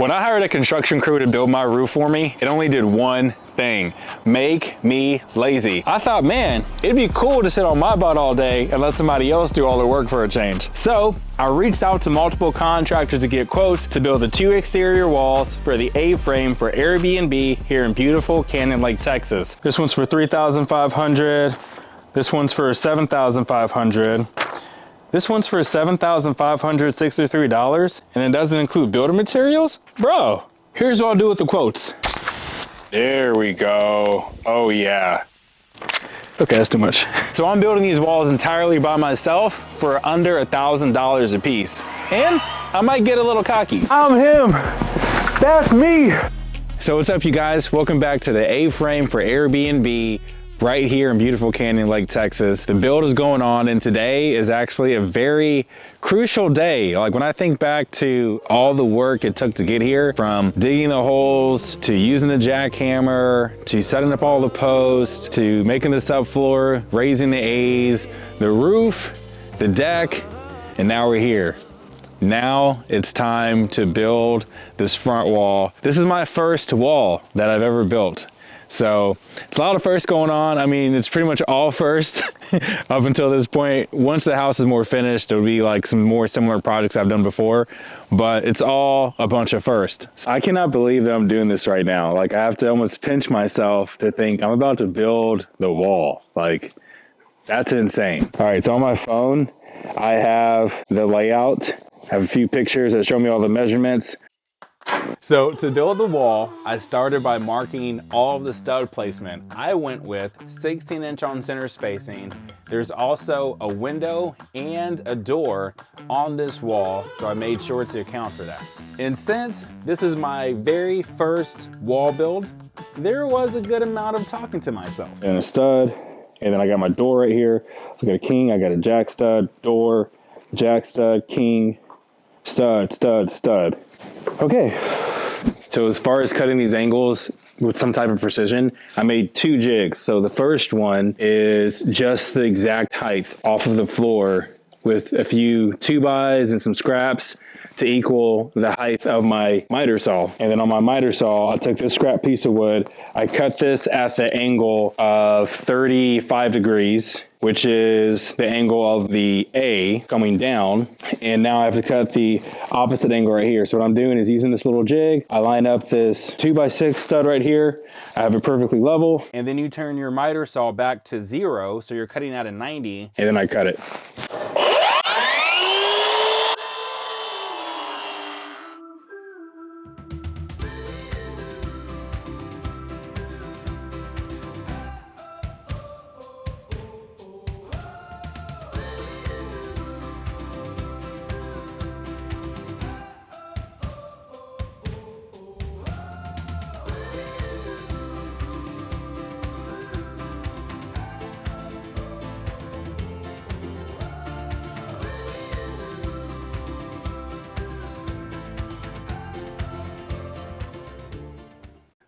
When I hired a construction crew to build my roof for me, it only did one thing: make me lazy. I thought, man, it'd be cool to sit on my butt all day and let somebody else do all the work for a change. So I reached out to multiple contractors to get quotes to build the 2 exterior walls for the A-frame for Airbnb here in beautiful Canyon Lake, Texas. This one's for $3,500. This one's for $7,500. This one's for $7,563, and it doesn't include building materials? Bro, here's what I'll do with the quotes. There we go. Oh yeah. Okay, that's too much. So I'm building these walls entirely by myself for under $1,000 a piece. And I might get a little cocky. I'm him. That's me. So what's up, you guys? Welcome back to the A-frame for Airbnb right here in beautiful Canyon Lake, Texas. The build is going on, and today is actually a very crucial day. Like, when I think back to all the work it took to get here, from digging the holes to using the jackhammer to setting up all the posts to making the subfloor, raising the A's, the roof, the deck, and now we're here. Now it's time to build this front wall. This is my first wall that I've ever built. So it's a lot of firsts going on. I mean, it's pretty much all first up until this point. Once the house is more finished, it'll be like some more similar projects I've done before, but it's all a bunch of firsts. I cannot believe that I'm doing this right now. Like, I have to almost pinch myself to think I'm about to build the wall. Like, that's insane. All right, so on my phone, I have the layout. I have a few pictures that show me all the measurements. So to build the wall, I started by marking all of the stud placement. I went with 16-inch on center spacing. There's also a window and a door on this wall, so I made sure to account for that. And since this is my very first wall build, there was a good amount of talking to myself. And a stud, and then I got my door right here. So I got a king, I got a jack stud, door, jack stud, king, stud, stud, stud. Okay, so as far as cutting these angles with some type of precision, I made 2 jigs. So the first one is just the exact height off of the floor with a few 2x and some scraps to equal the height of my miter saw. And then on my miter saw, I took this scrap piece of wood, I cut this at the angle of 35 degrees, which is the angle of the A coming down. And now I have to cut the opposite angle right here. So what I'm doing is using this little jig, I line up this 2x6 stud right here, I have it perfectly level. And then you turn your miter saw back to 0, so you're cutting at a 90. And then I cut it.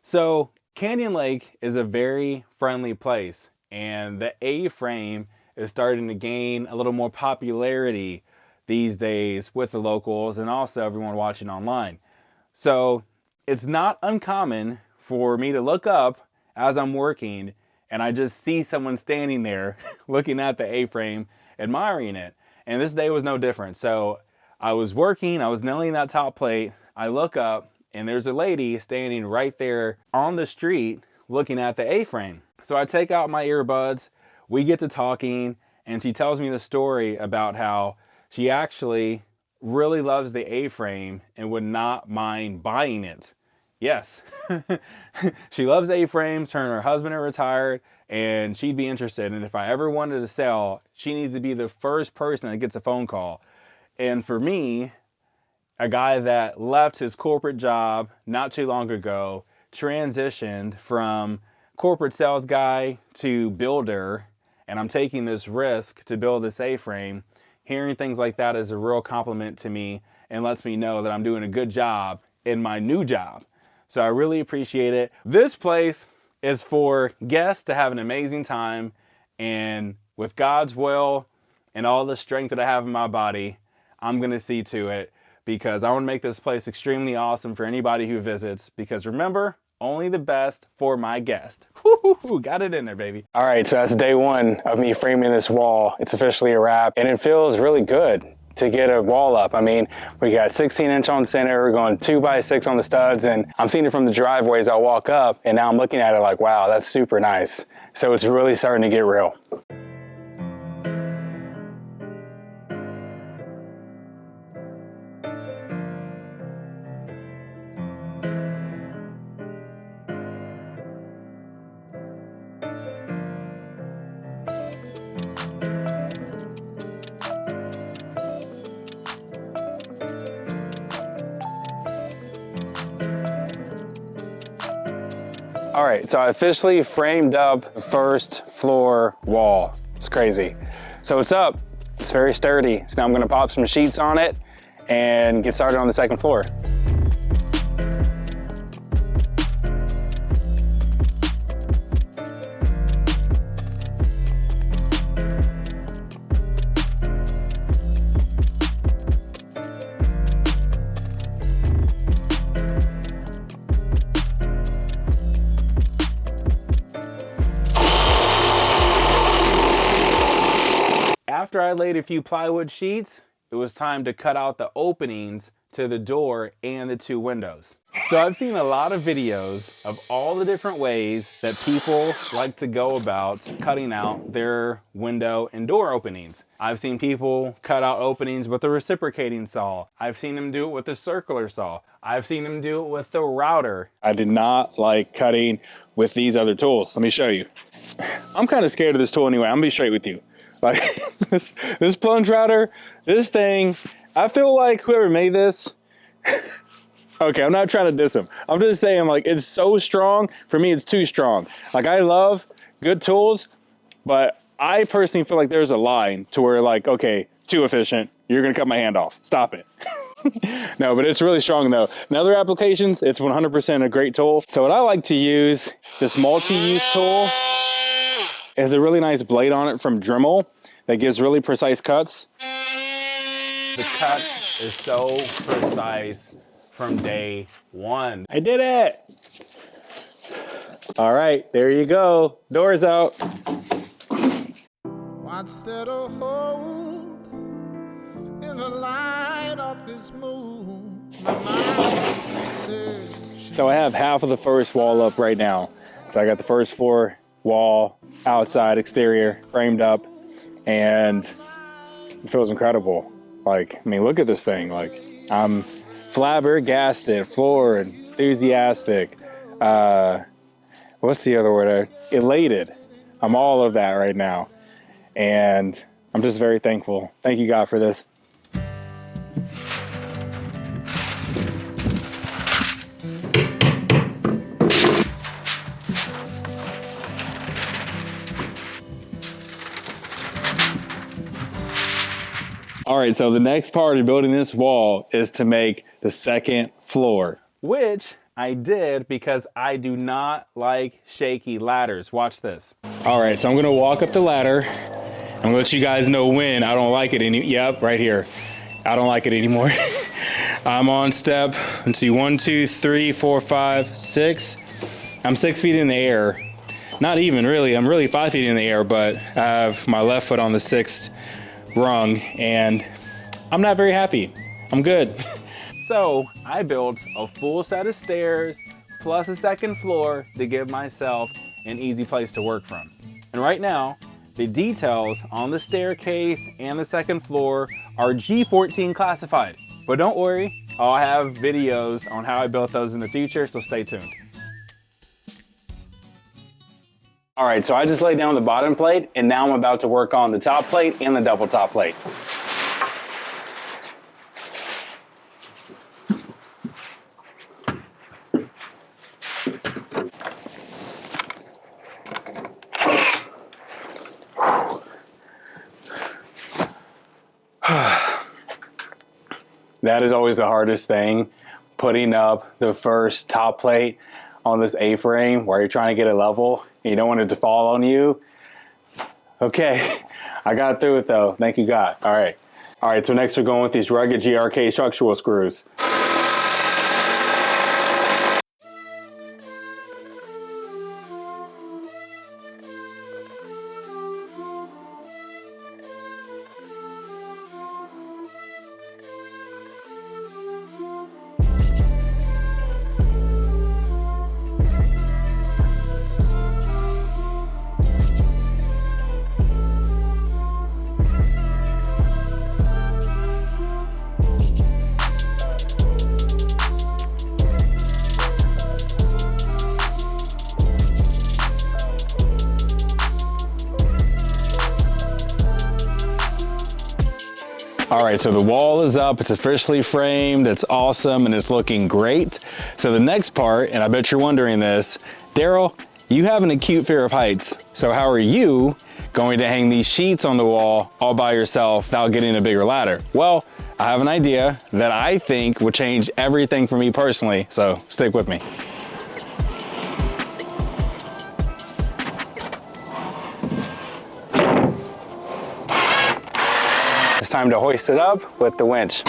So Canyon Lake is a very friendly place, and the A-frame is starting to gain a little more popularity these days with the locals and also everyone watching online. So it's not uncommon for me to look up as I'm working and I just see someone standing there looking at the A-frame, admiring it. And this day was no different. So I was working, I was nailing that top plate, I look up, and there's a lady standing right there on the street looking at the A-frame. So I take out my earbuds, we get to talking, and she tells me the story about how she actually really loves the A-frame and would not mind buying it. Yes, she loves A-frames, her and her husband are retired, and she'd be interested. And if I ever wanted to sell, she needs to be the first person that gets a phone call. And for me, a guy that left his corporate job not too long ago, transitioned from corporate sales guy to builder, and I'm taking this risk to build this A-frame, hearing things like that is a real compliment to me and lets me know that I'm doing a good job in my new job. So I really appreciate it. This place is for guests to have an amazing time, and with God's will and all the strength that I have in my body, I'm gonna see to it. because I want to make this place extremely awesome for anybody who visits, because remember, only the best for my guest. Woo-hoo-hoo, got it in there, baby. All right, so that's day one of me framing this wall. It's officially a wrap, and it feels really good to get a wall up. I mean, we got 16-inch on center, we're going 2x6 on the studs, and I'm seeing it from the driveway as I walk up, and now I'm looking at it like, wow, that's super nice. So it's really starting to get real. All right, so I officially framed up the first floor wall. It's crazy. So it's up, it's very sturdy. So now I'm gonna pop some sheets on it and get started on the second floor. After I laid a few plywood sheets, it was time to cut out the openings to the door and the two windows. So I've seen a lot of videos of all the different ways that people like to go about cutting out their window and door openings. I've seen people cut out openings with a reciprocating saw. I've seen them do it with a circular saw. I've seen them do it with the router. I did not like cutting with these other tools. Let me show you. I'm kind of scared of this tool anyway. I'm gonna be straight with you. Like this plunge router, this thing, I feel like whoever made this, okay, I'm not trying to diss him. I'm just saying, like, it's so strong. For me, it's too strong. Like, I love good tools, but I personally feel like there's a line to where, like, okay, too efficient. You're gonna cut my hand off. Stop it. No, but it's really strong though. In other applications, it's 100% a great tool. So what I like to use, this multi-use tool, it has a really nice blade on it from Dremel that gives really precise cuts. The cut is so precise from day one. I did it! All right, there you go. Doors out. What's there to hold in the light of this moon? My mind says. So I have half of the first wall up right now. So I got the first floor wall, outside, exterior, framed up, and it feels incredible. Like, I mean, look at this thing. Like, I'm flabbergasted, floored, enthusiastic. What's the other word? Elated. I'm all of that right now. And I'm just very thankful. Thank you, God, for this. All right, so the next part of building this wall is to make the second floor, which I did because I do not like shaky ladders. Watch this. All right, so I'm gonna walk up the ladder. I'm gonna let you guys know when I don't like it yep, right here. I don't like it anymore. I'm on step, let's see, 1, 2, 3, 4, 5, 6. I'm 6 feet in the air. Not even really, I'm really 5 feet in the air, but I have my left foot on the 6th rung, and I'm not very happy. I'm good. So I built a full set of stairs plus a second floor to give myself an easy place to work from. And right now, the details on the staircase and the second floor are G14 classified. But don't worry, I'll have videos on how I built those in the future, so stay tuned. All right, so I just laid down the bottom plate, and now I'm about to work on the top plate and the double top plate. That is always the hardest thing, putting up the first top plate on this A-frame where you're trying to get it level. You don't want it to fall on you. Okay, I got through it though. Thank you, God. All right. All right, so next we're going with these rugged GRK structural screws. All right, so the wall is up, it's officially framed, it's awesome, and it's looking great. So the next part, and I bet you're wondering this, Daryl, you have an acute fear of heights. So how are you going to hang these sheets on the wall all by yourself without getting a bigger ladder? Well, I have an idea that I think will change everything for me personally, so stick with me. It's time to hoist it up with the winch.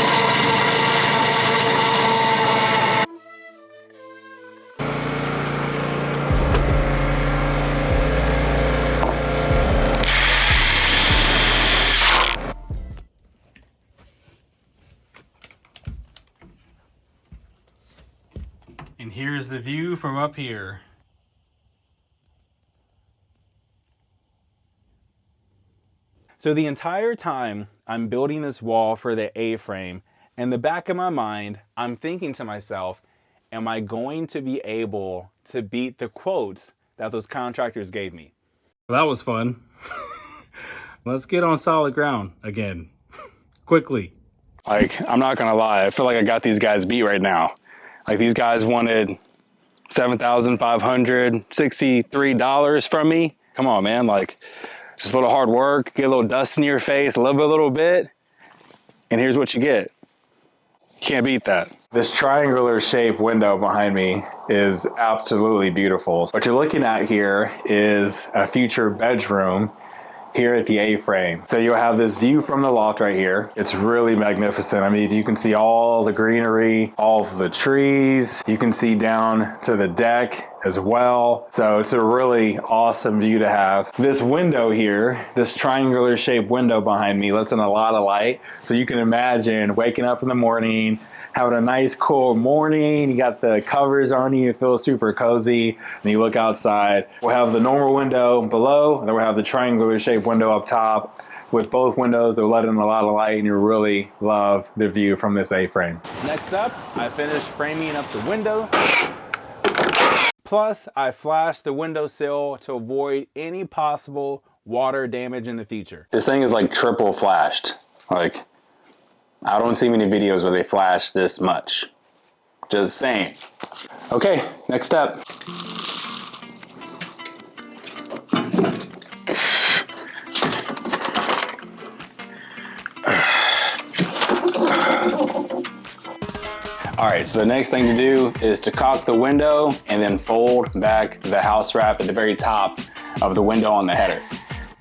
And here's the view from up here. So the entire time I'm building this wall for the A-frame, in the back of my mind, I'm thinking to myself, am I going to be able to beat the quotes that those contractors gave me? Well, that was fun. Let's get on solid ground again, quickly. Like, I'm not gonna lie, I feel like I got these guys beat right now. Like, these guys wanted $7,563 from me. Come on, man, like, just a little hard work, get a little dust in your face, love it a little bit, and here's what you get. You can't beat that. This triangular shaped window behind me is absolutely beautiful. What you're looking at here is a future bedroom here at the A-frame. So you'll have this view from the loft right here. It's really magnificent. I mean, you can see all the greenery, all of the trees. You can see down to the deck as well. So it's a really awesome view to have. This window here, this triangular shaped window behind me lets in a lot of light. So you can imagine waking up in the morning, having a nice cool morning, you got the covers on you, feel super cozy, and you look outside. We'll have the normal window below, and then we'll have the triangular shaped window up top. With both windows, they'll let in a lot of light, and you really love the view from this A-frame. Next up, I finished framing up the window. Plus, I flashed the windowsill to avoid any possible water damage in the future. This thing is like triple flashed. Like, I don't see many videos where they flash this much. Just saying. Okay, next step. All right, so the next thing to do is to caulk the window and then fold back the house wrap at the very top of the window on the header.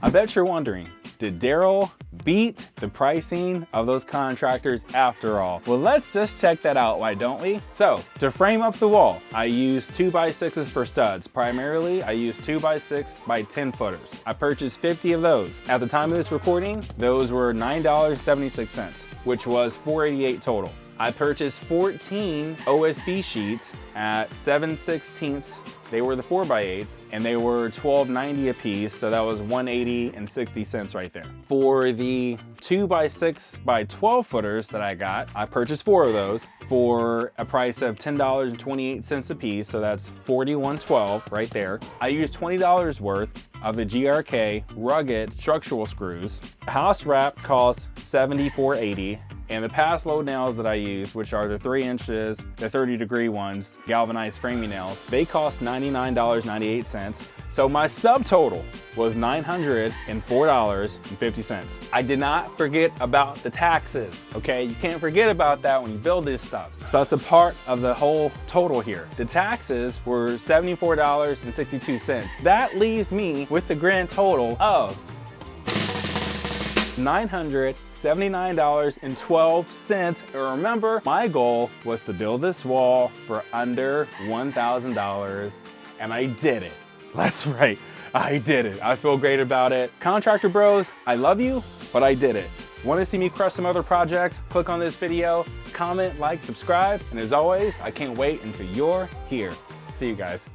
I bet you're wondering, did Daryl beat the pricing of those contractors after all? Well, let's just check that out, why don't we? So, to frame up the wall, I used 2x6s for studs. Primarily, I used 2x6 by 10 footers. I purchased 50 of those. At the time of this recording, those were $9.76, which was $4.88 total. I purchased 14 OSB sheets at 7/16. They were the 4x8s, and they were $12.90 a piece, so that was $1.80 right there. For the 2x6 by 12 footers that I got, I purchased 4 of those for a price of $10.28 a piece, so that's $41.12 right there. I used $20 worth of the GRK rugged structural screws. The house wrap costs $74.80. And the pass load nails that I use, which are the 3 inches, the 30-degree ones, galvanized framing nails, they cost $99.98. So my subtotal was $904.50. I did not forget about the taxes, okay? You can't forget about that when you build this stuff. So that's a part of the whole total here. The taxes were $74.62. That leaves me with the grand total of $979.12. And remember, my goal was to build this wall for under $1,000, and I did it. That's right, I did it. I feel great about it. Contractor bros, I love you, but I did it. Want to see me crush some other projects? Click on this video, comment, like, subscribe, and as always, I can't wait until you're here. See you guys.